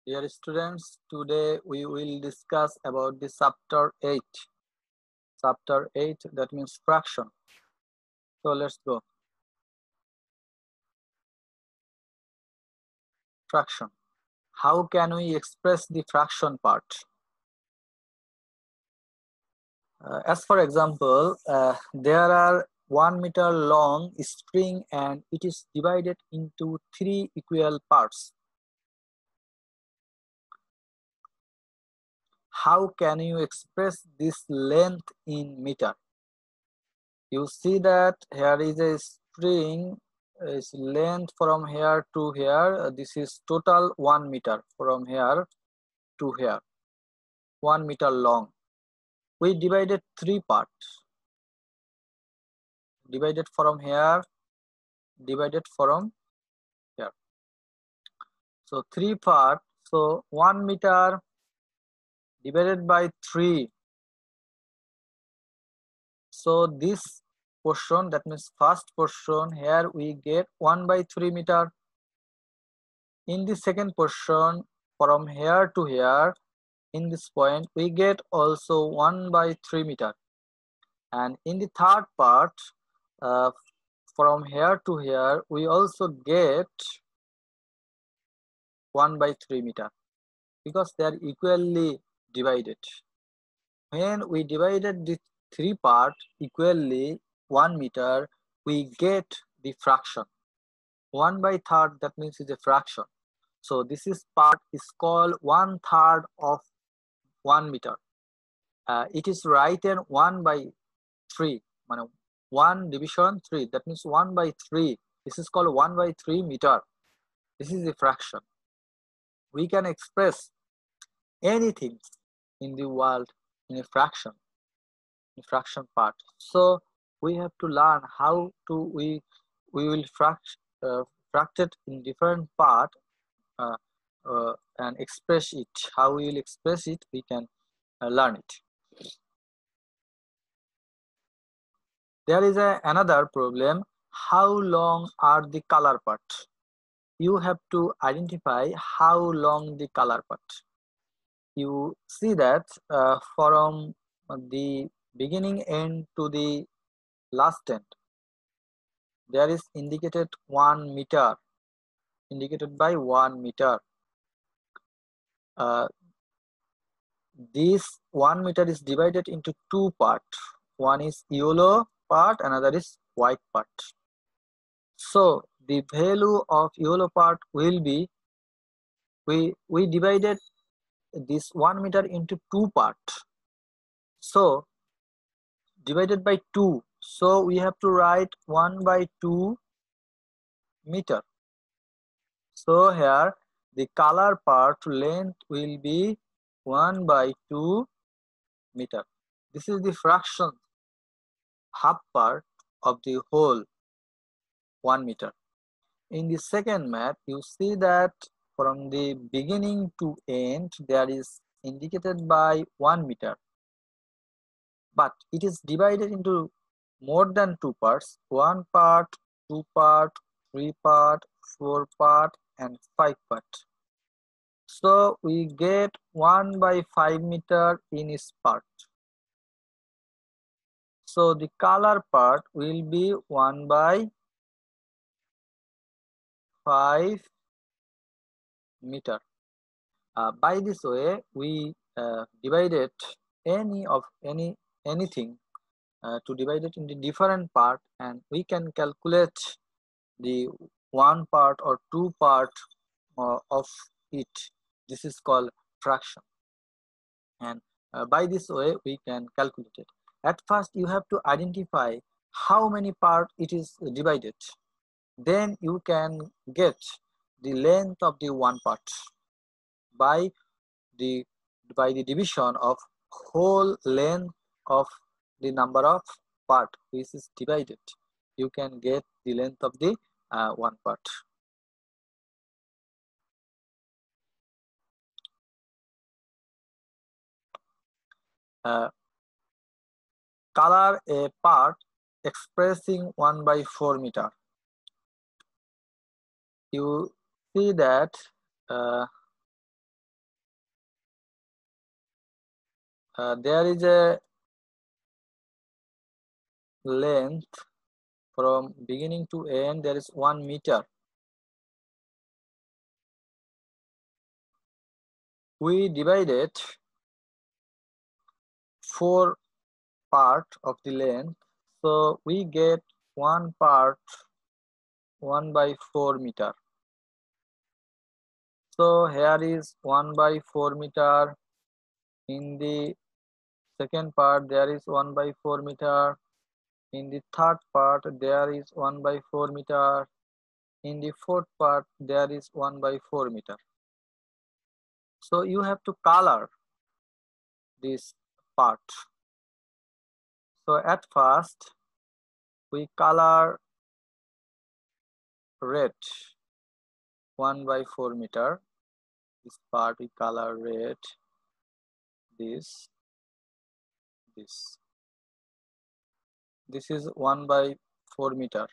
Dear students, today we will discuss about the chapter 8. Chapter 8, that means fraction. So let's go. Fraction. How can we express the fraction part? As for example, there are 1 meter long string and it is divided into 3 equal parts. How can you express this length in meter? You see that here is a string, is length from here to here. This is total 1 meter from here to here, 1 meter long. We divided 3 parts, divided from here, divided from here. So 3 parts, so 1 meter divided by 3. So this portion, that means first portion, here we get 1 by 3 meter. In the second portion, from here to here, in this point, we get also 1 by 3 meter. And in the third part, uh, from here to here, we also get 1 by 3 meter because they are equally divided. When we divided the 3 part equally 1 meter, we get the fraction. 1 by third, that means is a fraction. So this is part is called 1/3 of 1 meter. It is written 1 by 3. 1 division 3. That means 1 by 3. This is called 1 by 3 meter. This is a fraction. We can express anything in the world in a fraction part. So we have to learn how to we will fract it in different part uh, and express it. How we will express it, we can learn it. There is another problem. How long are the color parts? You have to identify how long the color part. You see that from the beginning end to the last end, there is indicated 1 meter, indicated by 1 meter. Uh, this 1 meter is divided into 2 parts. One is yellow part, another is white part. So the value of yellow part will be, we divided this 1 meter into 2 parts. So divided by 2. So we have to write 1 by 2 meter. So here the color part length will be 1 by 2 meter. This is the fraction half part of the whole 1 meter. In the second map, you see that from the beginning to end, there is indicated by 1 meter. But it is divided into more than 2 parts, 1 part, 2 part, 3 part, 4 part, and 5 part. So we get 1 by 5 meter in each part. So the color part will be 1 by 5 meter. By this way, we divided anything to divide it into different part, and we can calculate the 1 part or 2 part of it. This is called fraction, and by this way we can calculate it. At first you have to identify how many parts it is divided, then you can get the length of the 1 part by the division of whole length of the number of part which is divided. You can get the length of the 1 part. Color a part expressing 1 by 4 meter. You see that there is a length from beginning to end, there is 1 meter. We divided 4 part of the length, so we get one part 1/4 meter. So here is 1/4 meter. In the second part there is 1/4 meter. In the third part there is 1/4 meter. In the fourth part there is 1/4 meter. So you have to color this part. So at first we color red 1/4 meter. This part we color red. This is 1/4 meter,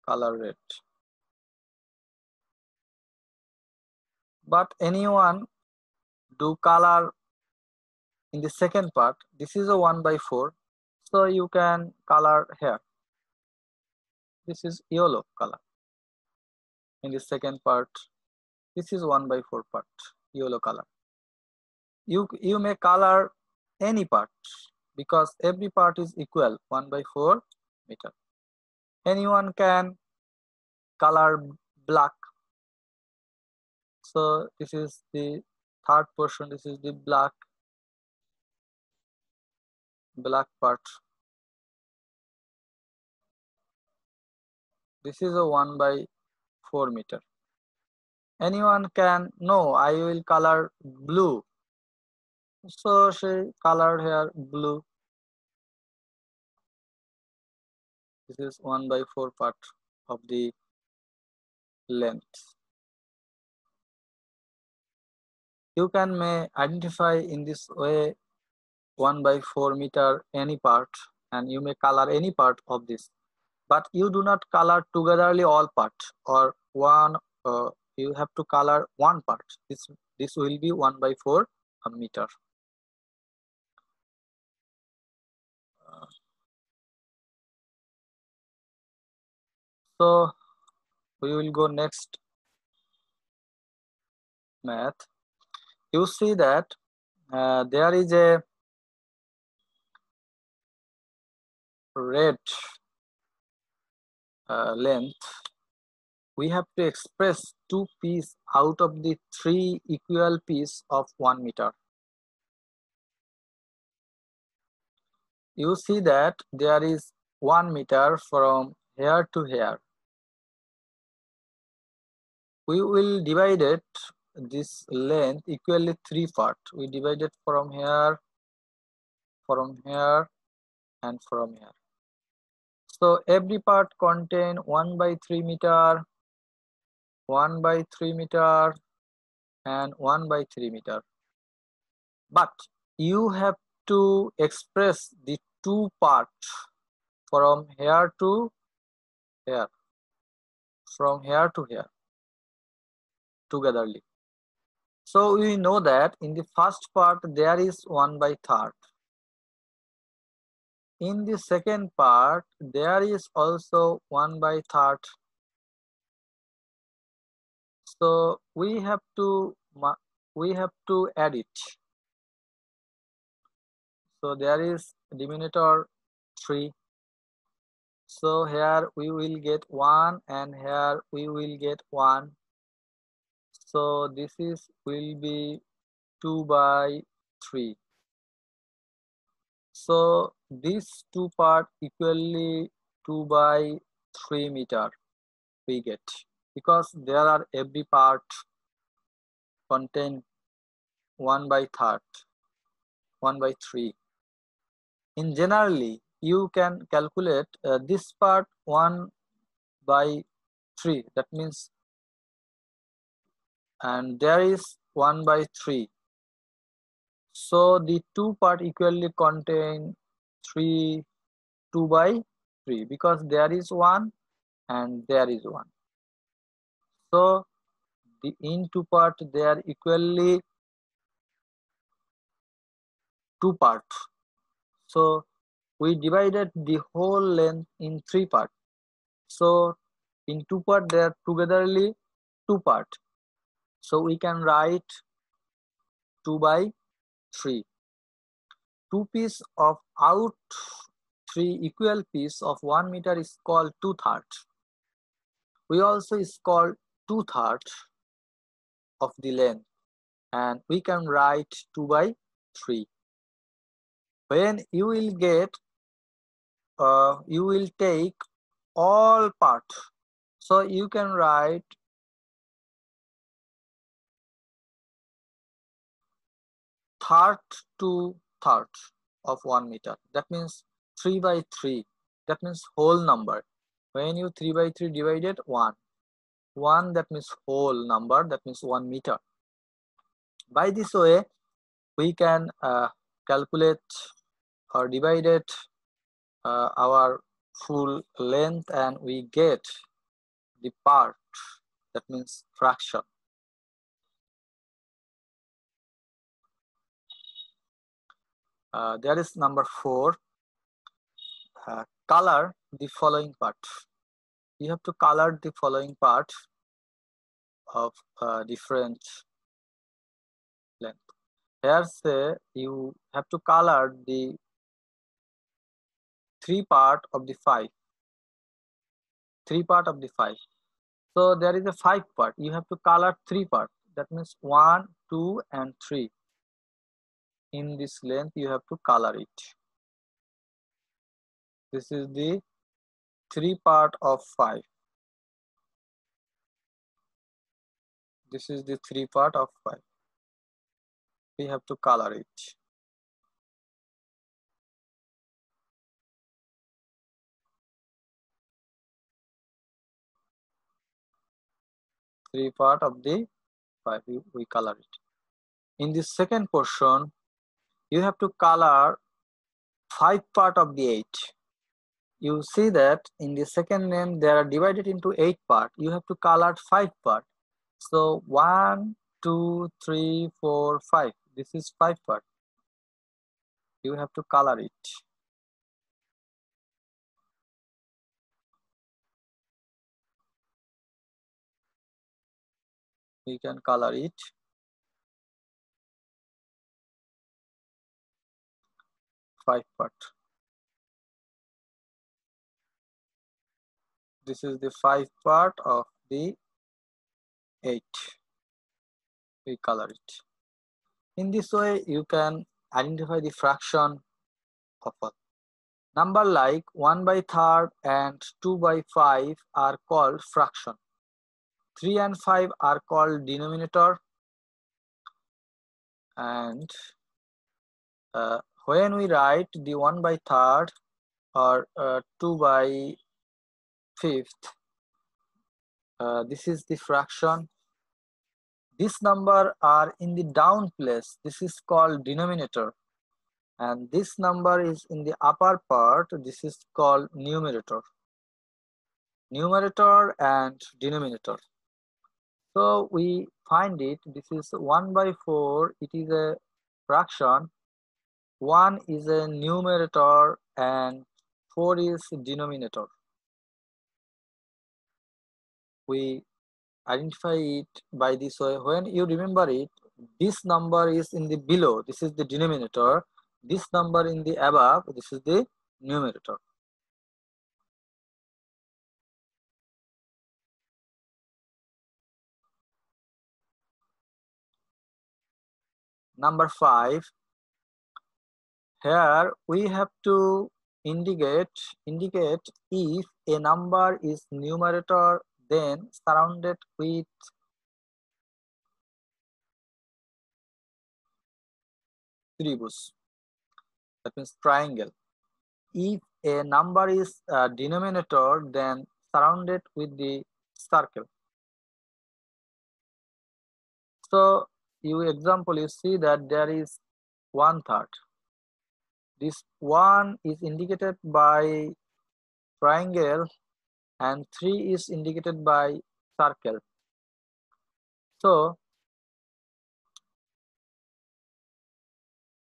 color red. But anyone do color in the second part, this is a 1/4, so you can color here. This is yellow color. In the second part, this is 1/4 part, yellow color. You may color any part because every part is equal 1/4 meter. Anyone can color black. So this is the third portion, this is the black part. This is a 1/4 meter. Anyone can, no, I will color blue. So she colored here blue. This is 1/4 part of the length. You can may identify in this way 1/4 meter any part, and you may color any part of this, but you do not color togetherly all part or one. You have to color one part. This will be 1/4 meter. So we will go next math. You see that there is a red length. We have to express 2 pieces out of the 3 equal pieces of 1 meter. You see that there is 1 meter from here to here. We will divide it, this length equally 3 parts. We divide it from here, and from here. So every part contain 1/3 meter, 1/3 meter, and 1/3 meter. But you have to express the 2 parts from here to here, from here to here togetherly. So we know that in the first part there is 1/3. In the second part there is also 1/3. So we have to add it. So there is denominator 3. So here we will get 1 and here we will get 1. So this will be 2/3. So these 2 part equally 2/3 meter we get, because there are every part contain 1/3, 1/3. In generally, you can calculate this part 1/3. That means, and there is 1/3. So the 2 part equally contain 2/3 because there is 1 and there is 1. So the in 2 part they are equally two parts. So we divided the whole length in three parts. So in two parts they are togetherly two parts. So we can write 2 by 3. Two piece of out three equal piece of 1 meter is called 2/3. We also is called 2/3 of the length, and we can write 2 by 3. When you will get you will take all part, so you can write third to third of 1 meter. That means 3 by 3. That means whole number. When you 3 by 3 divided 1, 1 that means whole number, that means 1 meter. By this way, we can calculate or divide it our full length, and we get the part, that means fraction. There is number 4. Color the following part. You have to color the following part of different length. Here say you have to color the 3 part of the 5. 3 part of the 5. So there is a 5 part. You have to color 3 part. That means 1, 2, and 3. In this length, you have to color it. This is the 3 part of 5. This is the 3 part of 5. We have to color it. Three part of the 5, we color it. In the second portion, you have to color 5 part of the 8. You see that in the second name they are divided into 8 part. You have to color 5 part. So 1, 2, 3, 4, 5. This is 5 part. You have to color it. We can color it. 5 part. This is the 5 part of the 8. We color it. In this way, you can identify the fraction of a number. Like 1 by 3rd and 2 by 5 are called fraction. 3 and 5 are called denominator, and when we write the 1 by 3rd or 2 by 5th, this is the fraction. This number are in the down place. This is called denominator, and this number is in the upper part. This is called numerator. Numerator and denominator. So we find it. This is 1 by 4. It is a fraction. 1 is a numerator and 4 is denominator. We identify it by this way. When you remember it, this number is in the below. This is the denominator. This number in the above. This is the numerator. Number 5. Here we have to indicate if a number is numerator, then surrounded with tribus, that means triangle. If a number is a denominator, then surrounded with the circle. So you example, you see that there is 1/3. This 1 is indicated by triangle and 3 is indicated by circle. So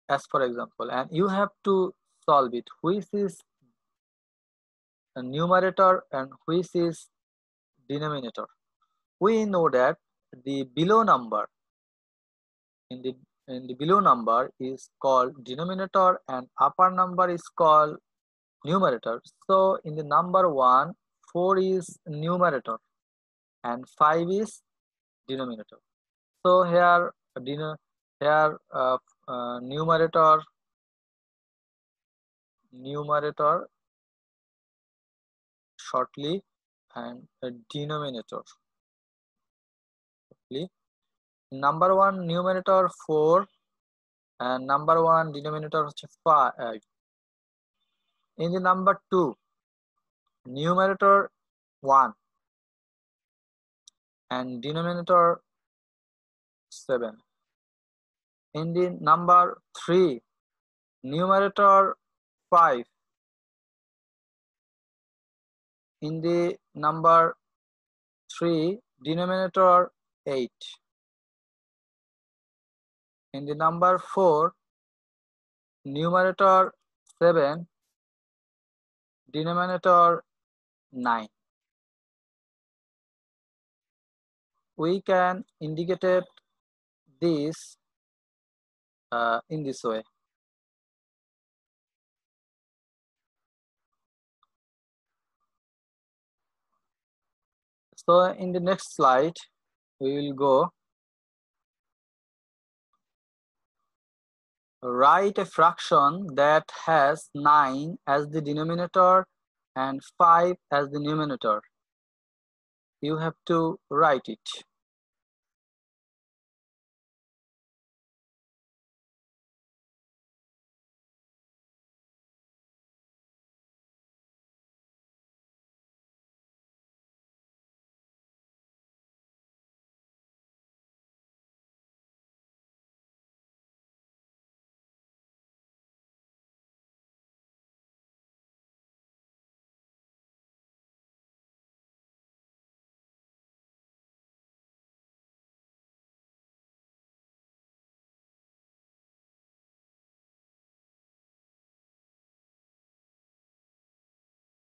as for example, and you have to solve it, which is a numerator and which is denominator. We know that the below number in the below number is called denominator and upper number is called numerator. So in the number 1, 4 is numerator and 5 is denominator. So here here numerator shortly and denominator shortly. Number 1 numerator 4 and number 1 denominator 5. In the number 2 numerator 1 and denominator 7. In the number 3 numerator 5. In the number 3 denominator 8. In the number 4 numerator 7 denominator 9. We can indicate this in this way. So in the next slide, we will go write a fraction that has 9 as the denominator and 5 as the numerator. You have to write it.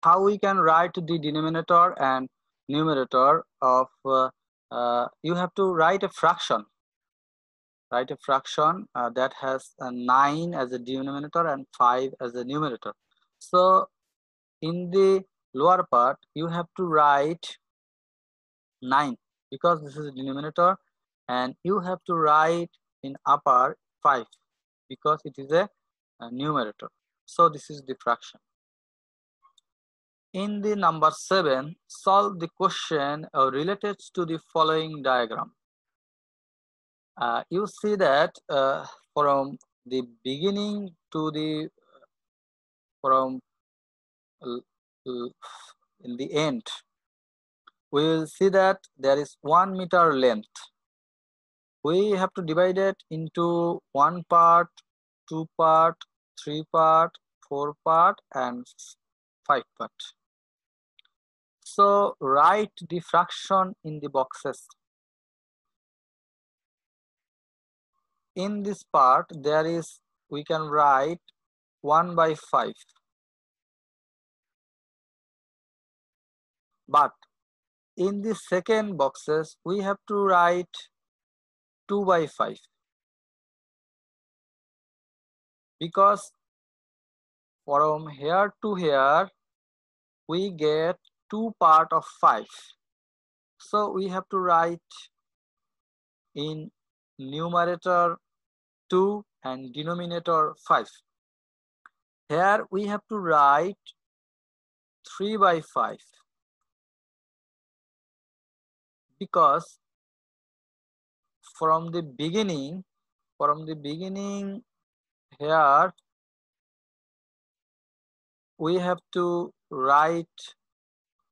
How we can write the denominator and numerator of you have to write a fraction. Write a fraction that has 9 as a denominator and 5 as a numerator. So in the lower part you have to write 9 because this is a denominator, and you have to write in upper 5 because it is a numerator. So this is the fraction. In the number 7, solve the question related to the following diagram. You see that from the beginning to the from in the end, we will see that there is 1 meter length. We have to divide it into 1 part, 2 part, 3 part, 4 part, and 5 part. So write the fraction in the boxes. In this part, there is, we can write 1 by 5. But in the second boxes, we have to write 2 by 5. Because from here to here, we get 2 part of 5. So we have to write in numerator 2 and denominator 5. Here we have to write 3 by 5 because from the beginning here we have to write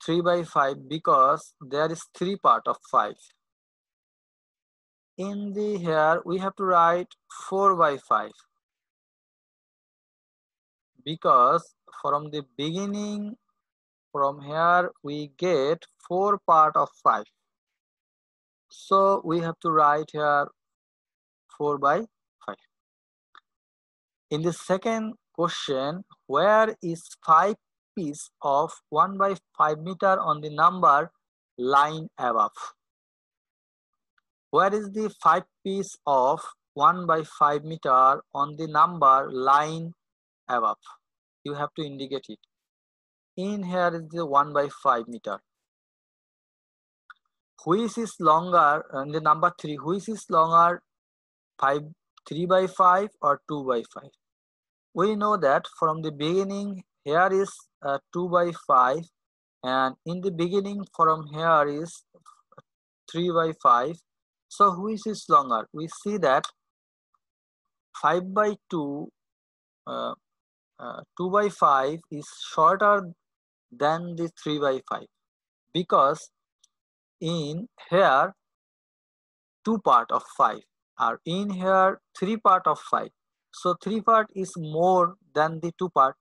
3 by 5 because there is 3 part of 5. In the here we have to write 4 by 5 because from the beginning, from here we get 4 part of 5. So we have to write here 4 by 5. In the second question, where is 5 piece of 1 by 5 meter on the number line above? Where is the 5 piece of 1 by 5 meter on the number line above? You have to indicate it. In here is the 1 by 5 meter. Which is longer, and the number 3, which is longer, 3 by 5 or 2 by 5? We know that from the beginning here is 2 by 5, and in the beginning from here is 3 by 5. So which is longer? We see that 5 by 2, 2 by 5 is shorter than the 3 by 5, because in here 2 part of 5 are in here 3 part of 5. So 3 part is more than the 2 part.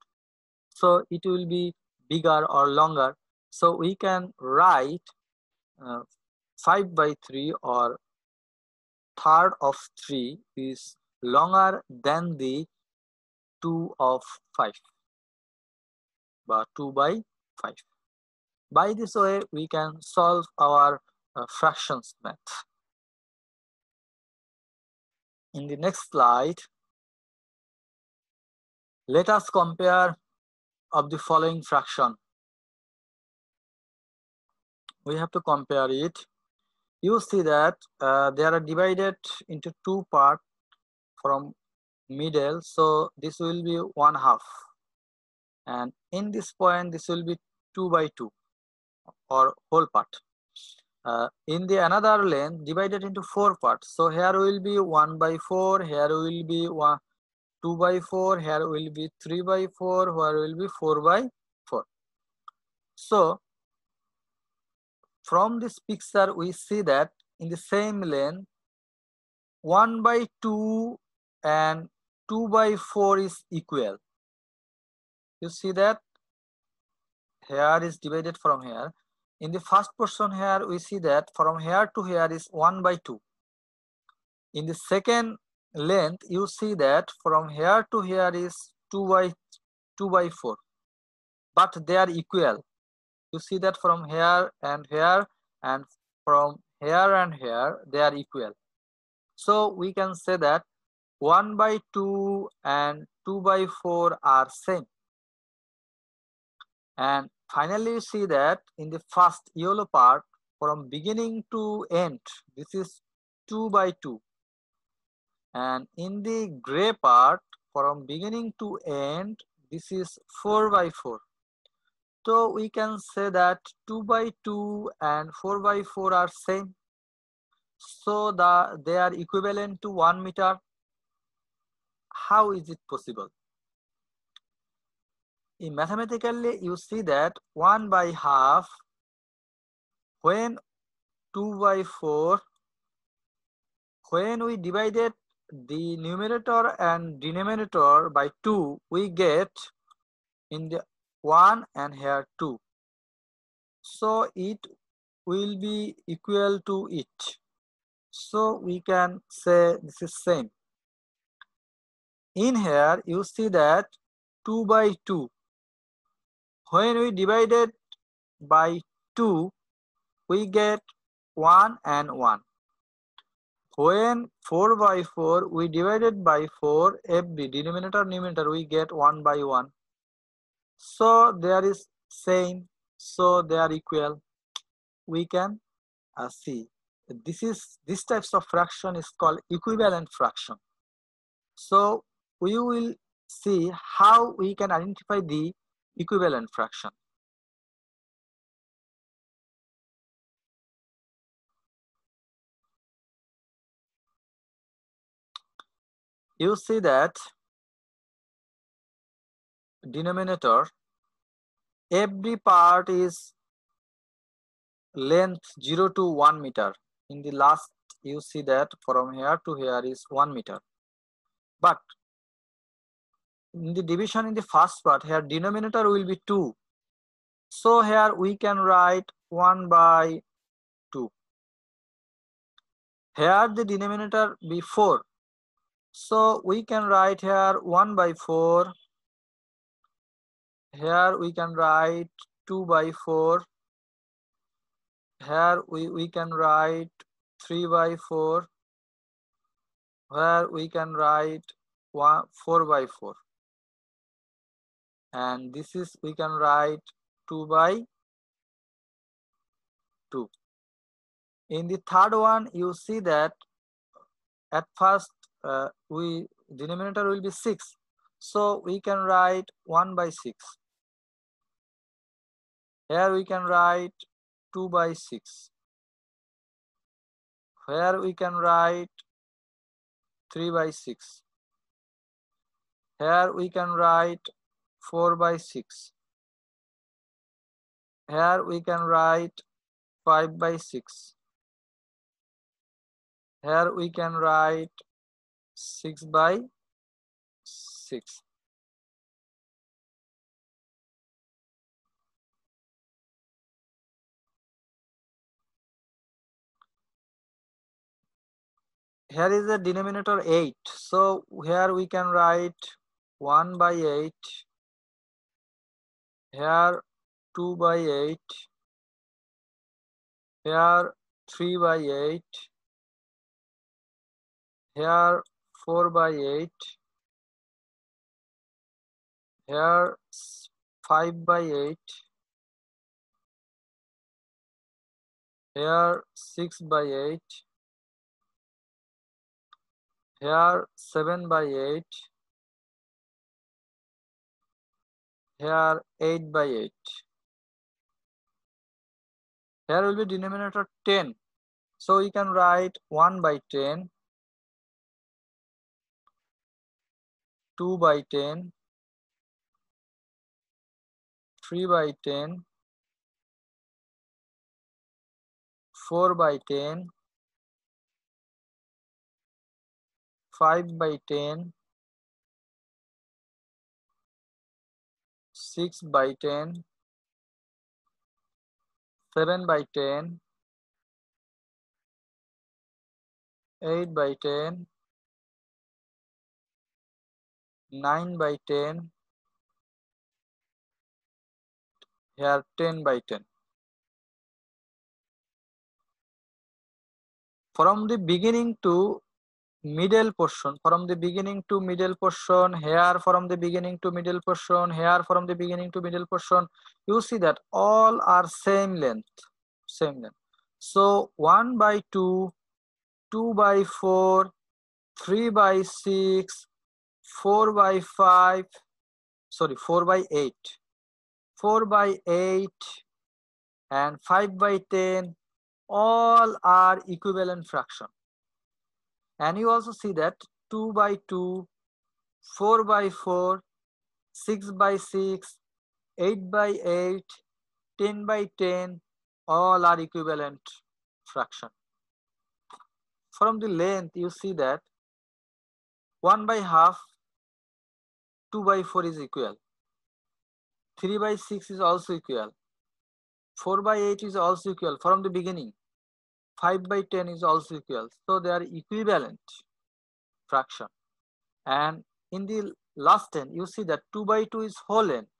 So it will be bigger or longer. So we can write 5 by 3 or third of 3 is longer than the 2 of 5, but 2 by 5. By this way, we can solve our fractions math. In the next slide, let us compare of the following fraction. We have to compare it. You see that they are divided into 2 parts from middle, so this will be 1/2, and in this point this will be 2 by 2 or whole part. In the another length divided into 4 parts, so here will be 1 by 4, here will be 2 by 4, here will be 3 by 4, here will be 4 by 4. So from this picture we see that in the same length 1 by 2 and 2 by 4 is equal. You see that here is divided from here. In the first portion here we see that from here to here is 1 by 2. In the second length you see that from here to here is 2 by 4, but they are equal. You see that from here and from here and here they are equal. So we can say that 1 by 2 and 2 by 4 are same. And finally you see that in the first yellow part from beginning to end this is 2 by 2, and in the gray part from beginning to end this is 4 by 4. So we can say that 2 by 2 and 4 by 4 are same, so they are equivalent to 1 meter. How is it possible? In mathematically you see that 1 by half, when 2 by 4, when we divided the numerator and denominator by 2, we get in the 1 and here 2. So it will be equal to it. So we can say this is same. In here you see that 2 by 2. When we divided by 2, we get 1 and 1. When 4 by 4, we divided by 4, every denominator numerator we get 1 by 1. So there is same, so they are equal. We can see this types of fraction is called equivalent fraction. So we will see how we can identify the equivalent fraction. You see that denominator, every part is length 0 to 1 meter. In the last you see that from here to here is 1 meter. But in the division in the first part, here denominator will be 2. So here we can write 1 by 2. Here the denominator be 4. So we can write here 1 by 4. Here we can write 2 by 4. Here we can write 3 by 4. Where we can write 4 by 4. And this is we can write 2 by 2. In the third one, you see that at first we denominator will be 6. So we can write 1 by 6. Here we can write 2 by 6. Here we can write 3 by 6. Here we can write 4 by 6. Here we can write 5 by 6. Here we can write 6 by 6. Here is the denominator 8. So here we can write 1 by 8. Here 2 by 8. Here 3 by 8. Here 4 by 8. Here 5 by 8. Here 6 by 8. Here 7 by 8. Here 8 by 8. Here will be denominator 10. So we can write 1 by 10, 2 by 10, 3 by 10, 4 by 10, 5 by 10, 6 by 10, 7 by 10, 8 by 10, 9 by 10, here 10 by 10. From the beginning to middle portion, from the beginning to middle portion, here from the beginning to middle portion, here from the beginning to middle portion, you see that all are same length, same length. So 1 by 2, 2 by 4, 3 by 6, 4 by 5, sorry, 4 by 8, 4 by 8, and 5 by 10, all are equivalent fraction. And you also see that 2 by 2, 4 by 4, 6 by 6, 8 by 8, 10 by 10, all are equivalent fraction. From the length, you see that 1 by half, 2 by 4 is equal. 3 by 6 is also equal. 4 by 8 is also equal from the beginning. 5 by 10 is also equal. So they are equivalent fraction. And in the last 10, you see that 2 by 2 is whole length.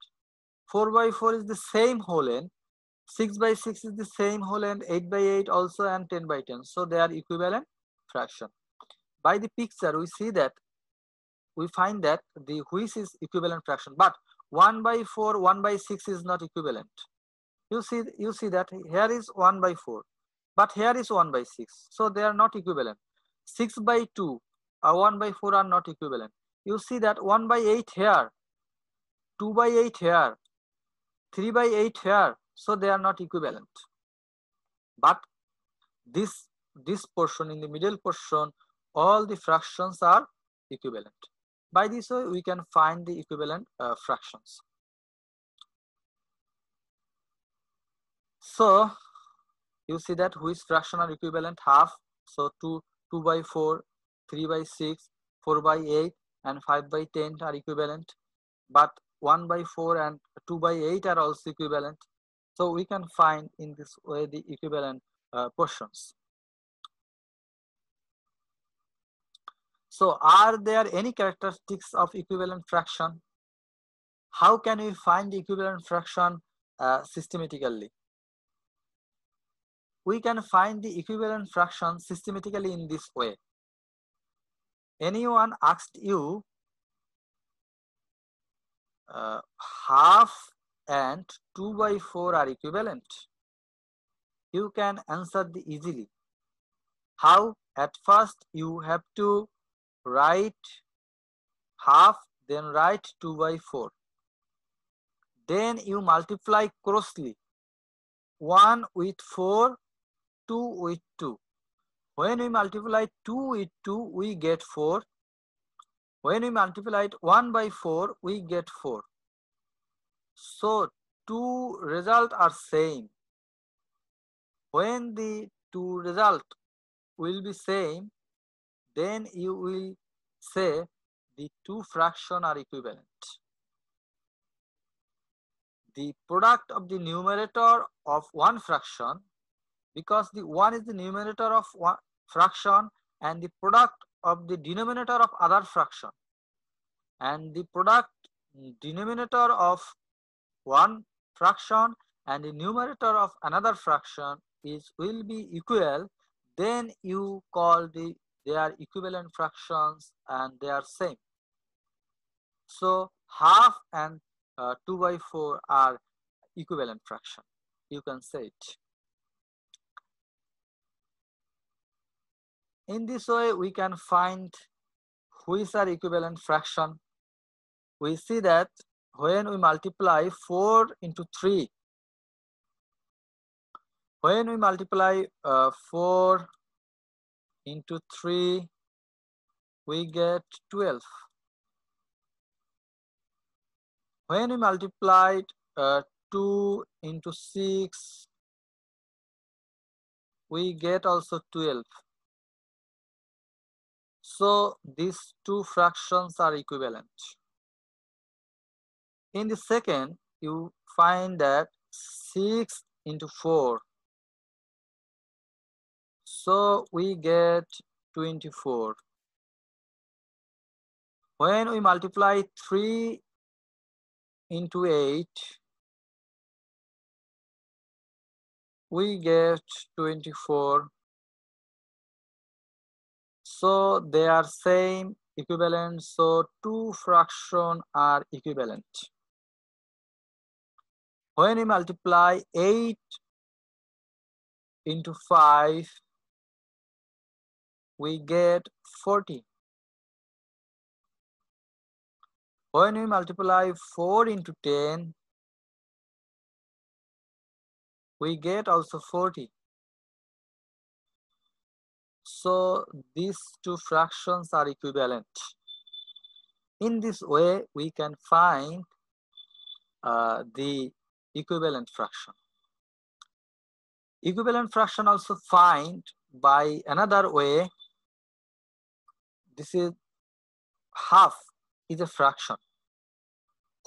4 by 4 is the same whole length. 6 by 6 is the same whole length. 8 by 8 also, and 10 by 10. So they are equivalent fraction. By the picture, we see that we find that the which is equivalent fraction, but 1 by 4, 1 by 6 is not equivalent. You see that here is 1 by 4, but here is 1 by 6. So they are not equivalent. 6 by 2 or 1 by 4 are not equivalent. You see that 1 by 8 here, 2 by 8 here, 3 by 8 here. So they are not equivalent. But this portion, in the middle portion, all the fractions are equivalent. By this way, we can find the equivalent fractions. So you see that which fraction are equivalent? Half. So 2 by 4, 3 by 6, 4 by 8, and 5 by 10 are equivalent. But 1 by 4 and 2 by 8 are also equivalent. So we can find in this way the equivalent portions. So are there any characteristics of equivalent fraction? How can we find the equivalent fraction systematically? We can find the equivalent fraction systematically in this way. Anyone asked you half and 2/4 are equivalent, you can answer the easily. How? At first you have to write half, then write 2/4. Then you multiply crossly 1 with 4, 2 with 2. When we multiply 2 with 2, we get 4. When we multiply 1/4, we get 4. So two results are same. When the two results will be same, then you will say the two fractions are equivalent. The product of the numerator of one fraction, because the 1 is the numerator of one fraction, and the product of the denominator of other fraction, and the product denominator of one fraction and the numerator of another fraction will be equal, then you call they are equivalent fractions and they are same. So half and 2/4 are equivalent fraction. You can say it. In this way, we can find which are equivalent fraction. We see that when we multiply 4 into 3, when we multiply 4 into 3, we get 12. When we multiplied 2 into 6, we get also 12. So these two fractions are equivalent. In the second, you find that 6 into 4. So we get 24. When we multiply 3 into 8, we get 24. So they are same, equivalent. So two fractions are equivalent. When we multiply 8 into 5, we get 40. When we multiply 4 into 10, we get also 40. So these two fractions are equivalent. In this way, we can find the equivalent fraction. Equivalent fraction also find by another way. This is half is a fraction.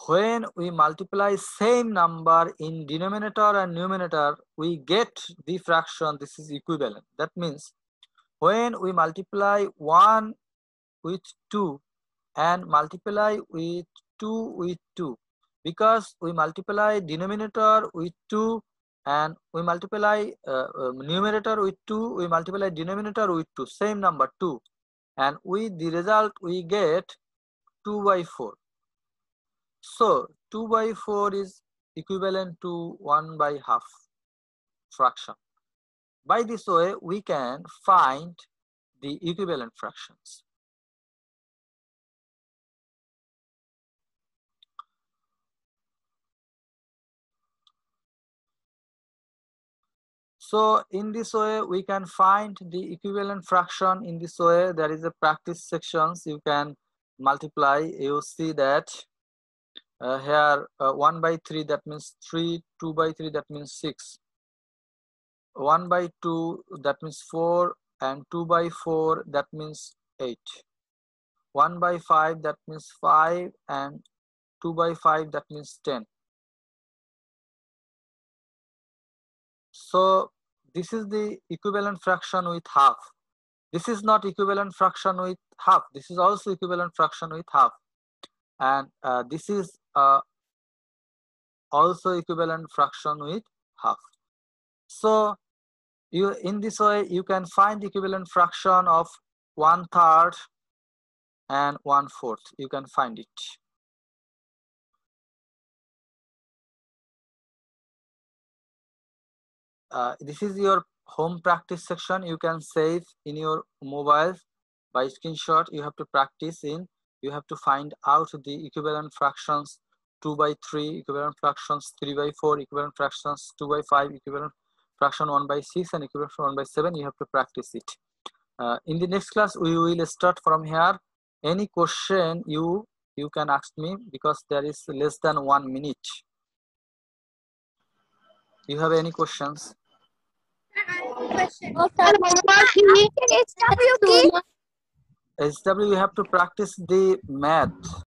When we multiply same number in denominator and numerator, we get the fraction. This is equivalent. That means when we multiply 1 with 2 and multiply with 2 with 2, because we multiply denominator with 2 and we multiply numerator with 2, we multiply denominator with 2, same number 2, and with the result we get 2/4. So 2/4 is equivalent to 1/2 fraction. By this way, we can find the equivalent fractions. So in this way, we can find the equivalent fraction. In this way, there is a practice sections. You can multiply. You see that here 1/3, that means 3, 2/3, that means 6. 1/2, that means 4, and 2/4, that means 8. 1/5, that means 5, and 2/5, that means 10. So this is the equivalent fraction with half. This is not equivalent fraction with half. This is also equivalent fraction with half. And this is also equivalent fraction with half. So in this way you can find equivalent fraction of 1/3 and 1/4. You can find it. This is your home practice section. You can save in your mobile by screenshot. You have to practice in. You have to find out the equivalent fractions 2/3, equivalent fractions 3/4, equivalent fractions 2/5, equivalent fraction 1/6, and equivalent fraction 1/7. You have to practice it. In the next class, we will start from here. Any question you can ask me, because there is less than 1 minute. You have any questions? SW, you have to practice the math.